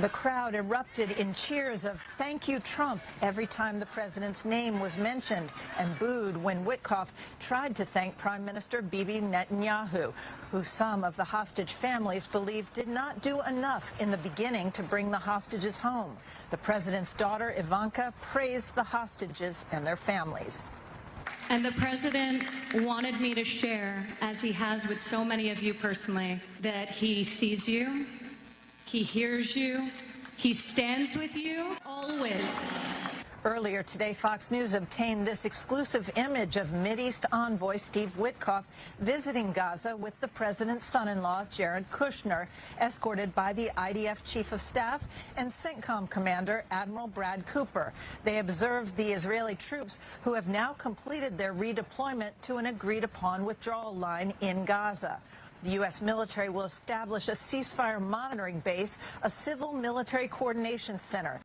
The crowd erupted in cheers of "Thank you, Trump" every time the president's name was mentioned, and booed when Witkoff tried to thank Prime Minister Bibi Netanyahu, who some of the hostage families believe did not do enough in the beginning to bring the hostages home. The president's daughter, Ivanka, praised the hostages and their families. And the president wanted me to share, as he has with so many of you personally, that he sees you, he hears you, he stands with you, always. Earlier today, Fox News obtained this exclusive image of Mideast envoy Steve Witkoff visiting Gaza with the president's son-in-law, Jared Kushner, escorted by the IDF Chief of Staff and CENTCOM Commander Admiral Brad Cooper. They observed the Israeli troops who have now completed their redeployment to an agreed-upon withdrawal line in Gaza. The U.S. military will establish a ceasefire monitoring base, a civil military coordination center.